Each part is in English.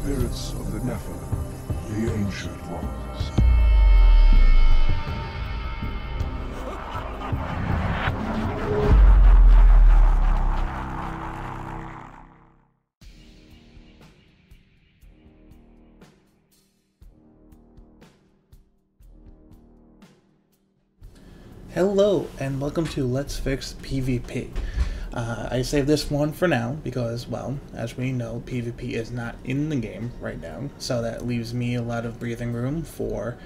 spirits of the Nephilim, the ancient ones. Hello and welcome to Let's Fix PvP. I saved this one for now because, well, as we know, PvP is not in the game right now, so that leaves me a lot of breathing room for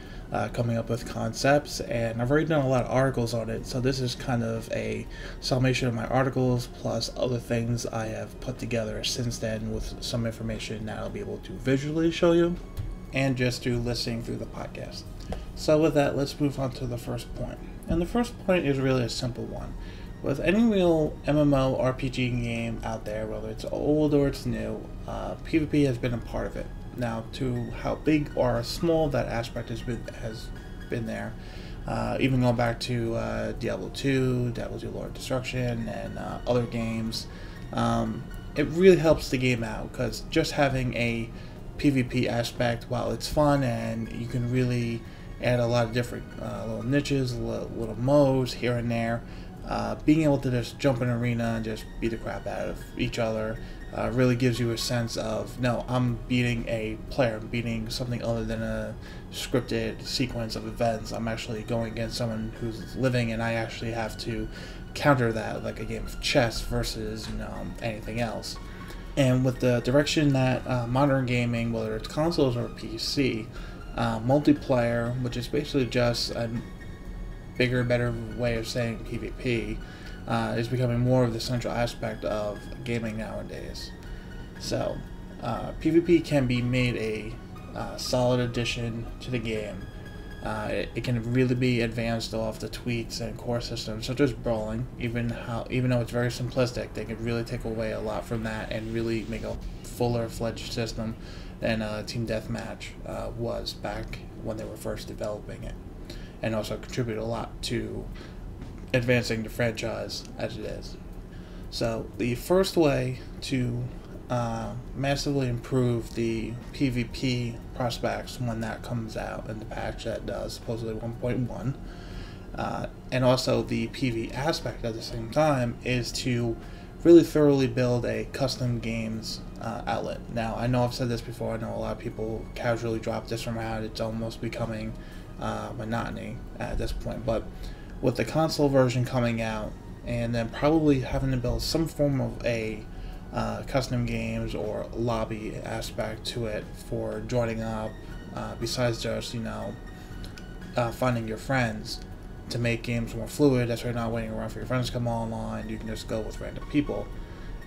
coming up with concepts, and I've already done a lot of articles on it, so this is kind of a summation of my articles plus other things I have put together since then with some information that I'll be able to visually show you and just through listening through the podcast. So with that, let's move on to the first point. And the first point is really a simple one. With any real MMO RPG game out there, whether it's old or it's new, PvP has been a part of it. Now, to how big or small that aspect has been there, even going back to Diablo 2, Diablo 2 Lord of Destruction, and other games, it really helps the game out, because just having a PvP aspect, while it's fun and you can really add a lot of different little niches, little modes here and there, being able to just jump in an arena and just beat the crap out of each other really gives you a sense of, no, I'm beating a player, I'm beating something other than a scripted sequence of events. I'm actually going against someone who's living, and I actually have to counter that like a game of chess versus, you know, anything else. And with the direction that modern gaming, whether it's consoles or PC, multiplayer, which is basically just a bigger, better way of saying PvP, is becoming more of the central aspect of gaming nowadays. So, PvP can be made a solid addition to the game. It can really be advanced off the tweaks and core systems such as brawling. Even though it's very simplistic, they can really take away a lot from that and really make a fuller-fledged system than Team Deathmatch was back when they were first developing it, and also contribute a lot to advancing the franchise as it is. So the first way to massively improve the PvP prospects when that comes out in the patch that does supposedly 1.1, and also the PvE aspect at the same time, is to really thoroughly build a custom games outlet. Now, I know I've said this before, I know a lot of people casually drop this around, it's almost becoming monotony at this point, but with the console version coming out, and then probably having to build some form of a custom games or lobby aspect to it for joining up, besides just, you know, finding your friends, to make games more fluid. That's why you're not waiting around for your friends to come online, you can just go with random people.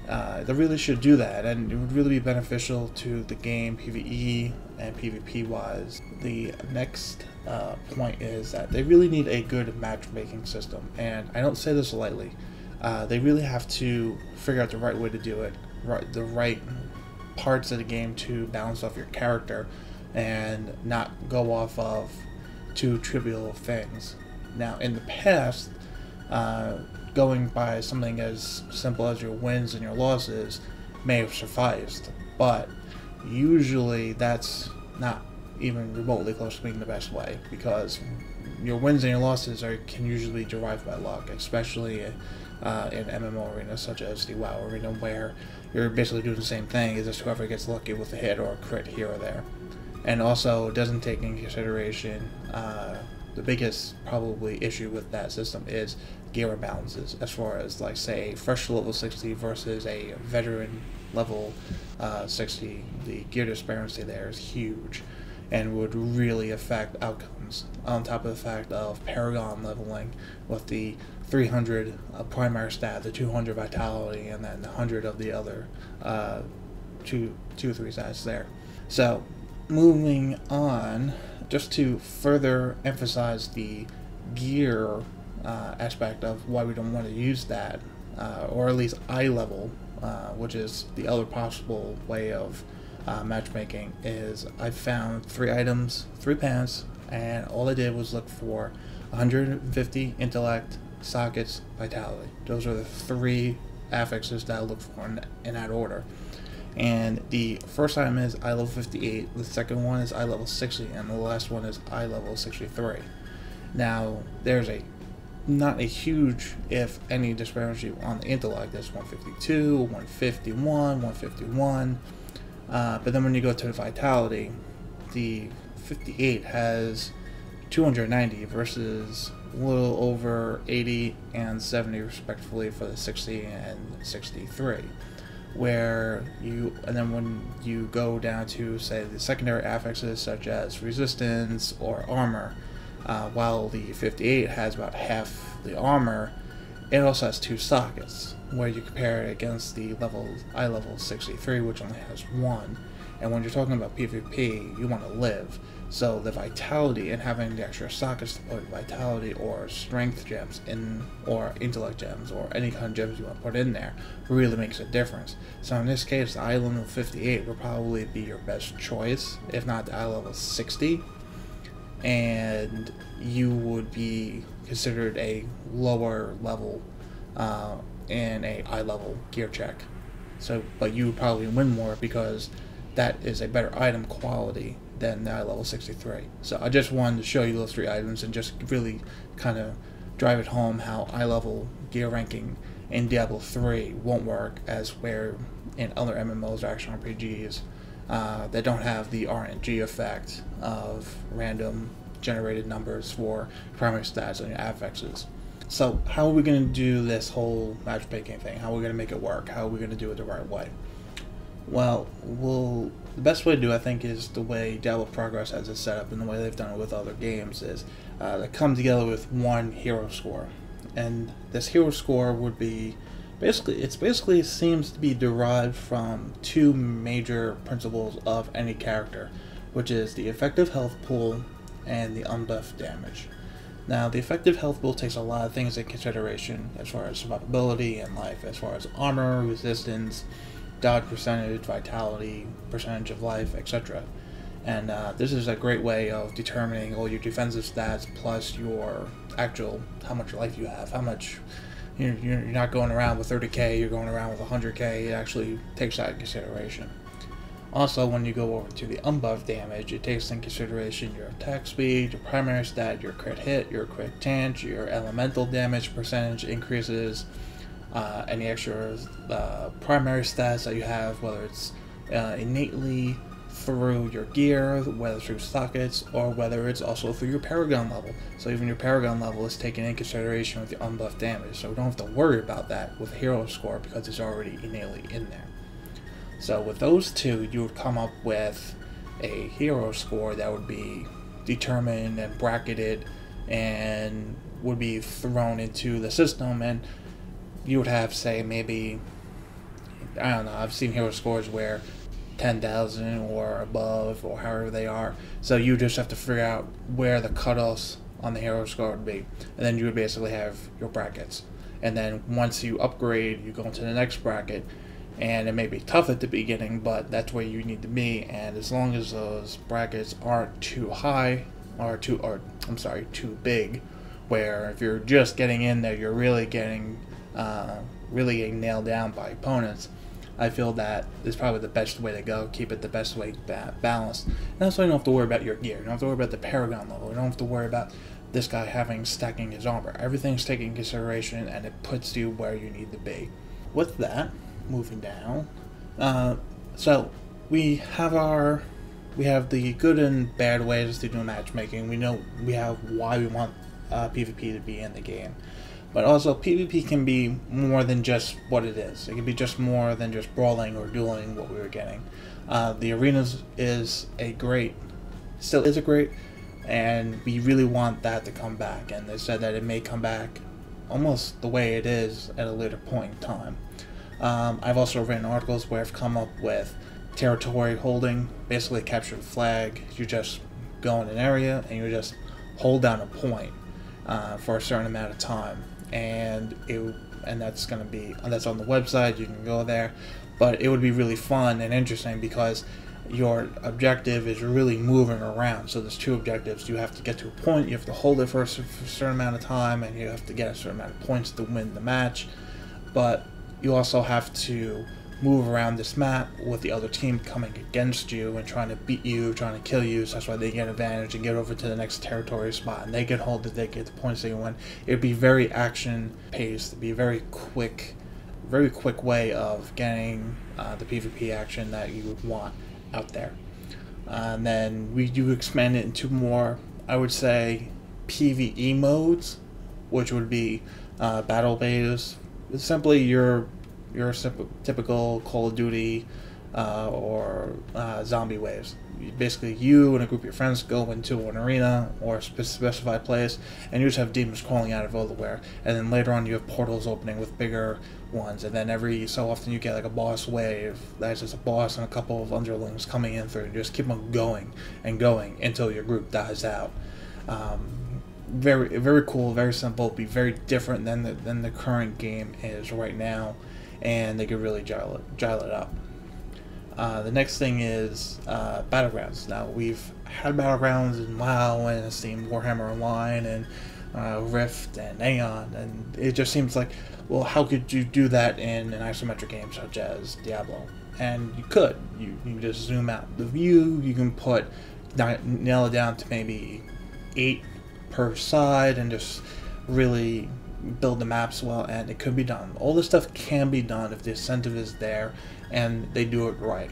They really should do that, and it would really be beneficial to the game PvE and PvP wise. The next point is that they really need a good matchmaking system, and I don't say this lightly. They really have to figure out the right way to do it, the right parts of the game to balance off your character and not go off of too trivial things. Now, in the past, going by something as simple as your wins and your losses may have sufficed, but usually that's not even remotely close to being the best way, because your wins and your losses can usually be derived by luck, especially in MMO arenas such as the WoW arena, where you're basically doing the same thing, it's just whoever gets lucky with a hit or a crit here or there. And also, it doesn't take into consideration the biggest probably issue with that system is gear imbalances, as far as, like, say, fresh level 60 versus a veteran level 60. The gear disparity there is huge and would really affect outcomes, on top of the fact of Paragon leveling with the 300 primary stat, the 200 vitality, and then the 100 of the other two or three stats there. So, moving on, just to further emphasize the gear aspect of why we don't want to use that, or at least eye level, which is the other possible way of matchmaking, is I found 3 items, 3 pants, and all I did was look for 150 intellect, sockets, vitality. Those are the 3 affixes that I look for in that order. And the first item is eye level 58, the second one is eye level 60, and the last one is eye level 63. Now, there's not a huge, if any, disparity on the intellect. There's 152, 151, 151. But then when you go to the vitality, the 58 has 290 versus a little over 80 and 70 respectively for the 60 and 63. And then when you go down to, say, the secondary affixes such as resistance or armor, while the 58 has about half the armor, it also has 2 sockets, where you compare it against the eye level 63, which only has 1. And when you're talking about PvP, you want to live. So the vitality and having the extra sockets to put vitality or strength gems in, or intellect gems, or any kind of gems you want to put in there, really makes a difference. So in this case, the eye level 58 will probably be your best choice, if not the eye level 60. And you would be considered a lower level in a eye level gear check. So, but you would probably win more because that is a better item quality than the eye level 63. So I just wanted to show you those 3 items and just really kind of drive it home how eye level gear ranking in Diablo 3 won't work as where in other MMOs or action RPGs that don't have the RNG effect of random generated numbers for primary stats on your affixes. So how are we going to do this whole matchmaking thing? How are we going to make it work? How are we going to do it the right way? Well, the best way to do it, I think, is the way Diablo Progress has it set up and the way they've done it with other games is they come together with one hero score. And this hero score would be basically seems to be derived from 2 major principles of any character, which is the effective health pool and the unbuffed damage. Now, the effective health pool takes a lot of things into consideration as far as survivability and life, as far as armor, resistance, dodge percentage, vitality, percentage of life, etc. And this is a great way of determining all your defensive stats plus your actual, how much life you have, how much, you're not going around with 30k, you're going around with 100k, it actually takes that into consideration. Also, when you go over to the unbuffed damage, it takes into consideration your attack speed, your primary stat, your crit hit, your crit chance, your elemental damage percentage increases, any extra primary stats that you have, whether it's innately through your gear, whether through sockets, or whether it's also through your paragon level. So even your paragon level is taken into consideration with the unbuffed damage, so we don't have to worry about that with hero score because it's already innately in there. So with those 2, you would come up with a hero score that would be determined and bracketed and would be thrown into the system, and you would have, say, maybe, I don't know, I've seen hero scores where 10,000 or above, or however they are. So you just have to figure out where the cutoffs on the hero score would be, and then you would basically have your brackets. And then once you upgrade, you go into the next bracket, and it may be tough at the beginning, but that's where you need to be. And as long as those brackets aren't too high, or too big, where if you're just getting in there, you're really getting nailed down by opponents, I feel that is probably the best way to go. Keep it the best way balanced. And that's why you don't have to worry about your gear. You don't have to worry about the paragon level. You don't have to worry about this guy stacking his armor. Everything's taken into consideration, and it puts you where you need to be. With that, moving down, so we have the good and bad ways to do matchmaking. We have why we want PvP to be in the game. But also, PvP can be more than just what it is. It can be just more than just brawling or dueling what we were getting. The arenas still is a great, and we really want that to come back. And they said that it may come back almost the way it is at a later point in time. I've also written articles where I've come up with territory holding, basically capture the flag. You just go in an area and you just hold down a point for a certain amount of time. And that's on the website. You can go there, but it would be really fun and interesting because your objective is really moving around. So there's 2 objectives. You have to get to a point, you have to hold it for a certain amount of time, and you have to get a certain amount of points to win the match. But you also have to move around this map with the other team coming against you and trying to beat you, trying to kill you, so that's why they get advantage and get over to the next territory spot and they get hold of it, they get the points they win. It'd be very action paced, it'd be a very quick way of getting the PvP action that you would want out there. And then we do expand it into more, I would say, PvE modes, which would be battle bays. It's simply your typical Call of Duty or zombie waves. Basically, you and a group of your friends go into an arena or a specified place, and you just have demons crawling out of everywhere. And then later on, you have portals opening with bigger ones. And then every so often, you get like a boss wave. That's just a boss and a couple of underlings coming in through. And you just keep on going and going until your group dies out. Very cool, very simple. Be very different than the current game is right now, and they could really gel it up. The next thing is battlegrounds. Now we've had battlegrounds in WoW and Steam, Warhammer Online, and Rift and Aeon, and it just seems like, well, how could you do that in an isometric game such as Diablo? And you could. You can just zoom out the view. You can nail it down to maybe 8 per side and just really build the maps well, and it could be done. All this stuff can be done if the incentive is there and they do it right.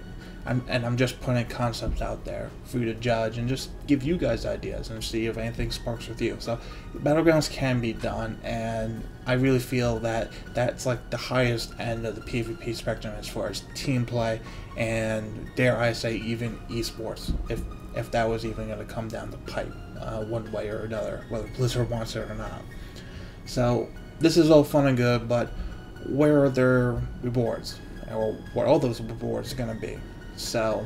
I'm just putting concepts out there for you to judge and just give you guys ideas and see if anything sparks with you. So battlegrounds can be done, and I really feel that that's like the highest end of the PvP spectrum as far as team play and, dare I say, even esports, if that was even going to come down the pipe one way or another, whether Blizzard wants it or not. So this is all fun and good, but where are their rewards? Or what are those rewards going to be? So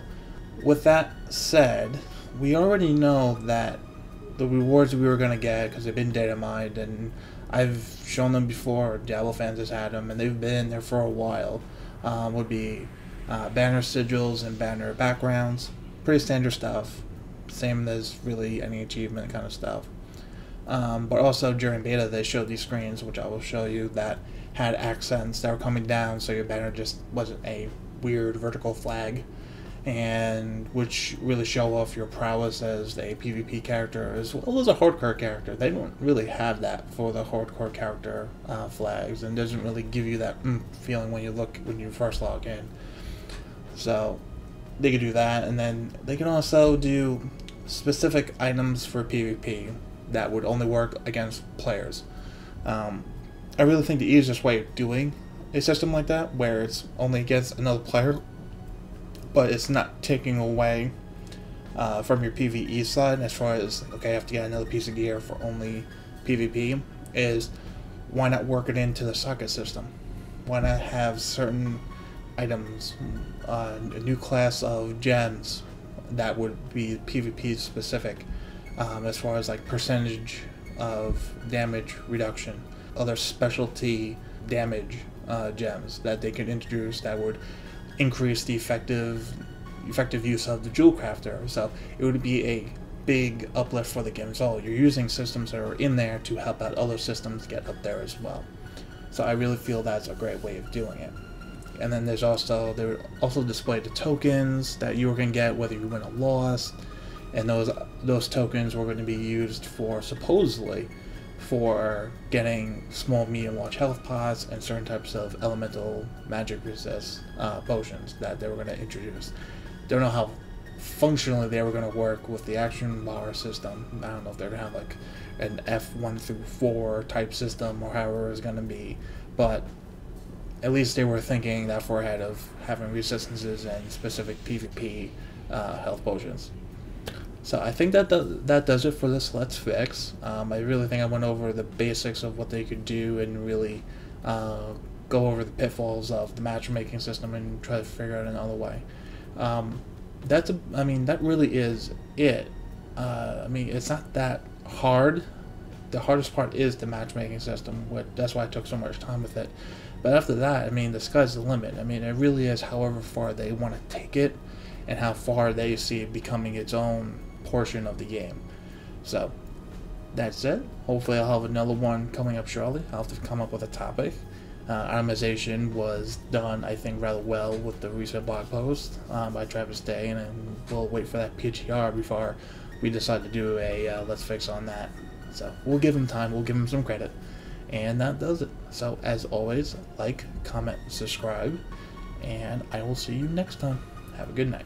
with that said, we already know that the rewards we were going to get, because they've been data mined, and I've shown them before, Diablo fans has had them, and they've been there for a while, would be banner sigils and banner backgrounds. Pretty standard stuff, same as really any achievement kind of stuff. But also during beta they showed these screens, which I will show you, that had accents that were coming down, so your banner just wasn't a weird vertical flag, and which really show off your prowess as a PvP character as well as a hardcore character. They don't really have that for the hardcore character flags, and doesn't really give you that feeling when you first log in. So they could do that, and then they can also do specific items for PvP that would only work against players. I really think the easiest way of doing a system like that, where it's only against another player, but it's not taking away from your PvE side as far as, okay, I have to get another piece of gear for only PvP, is why not work it into the socket system? Why not have certain items, a new class of gems that would be PvP specific, as far as like percentage of damage reduction, other specialty damage gems that they could introduce that would increase the effective use of the jewel crafter. So it would be a big uplift for the game as well. You're using systems that are in there to help out other systems get up there as well. So I really feel that's a great way of doing it. And then they would also display the tokens that you were going to get whether you win or lost, and those tokens were going to be used for, supposedly, for getting small, medium, large health pots and certain types of elemental magic resist potions that they were going to introduce. Don't know how functionally they were going to work with the action bar system. I don't know if they're going to have like an F1 through 4 type system or however it's going to be, but at least they were thinking that far ahead of having resistances and specific PvP health potions. So I think that does it for this Let's Fix. I really think I went over the basics of what they could do and really go over the pitfalls of the matchmaking system and try to figure out another way. That really is it. It's not that hard. The hardest part is the matchmaking system. That's why I took so much time with it. But after that, the sky's the limit. It really is however far they want to take it and how far they see it becoming its own portion of the game. So that's it. Hopefully I'll have another one coming up shortly. I'll have to come up with a topic. Itemization was done, I think, rather well with the recent blog post by Travis Day, and then we'll wait for that PGR before we decide to do a Let's Fix on that. So we'll give him time, we'll give him some credit, and that does it. So as always, like, comment, subscribe, and I will see you next time. Have a good night.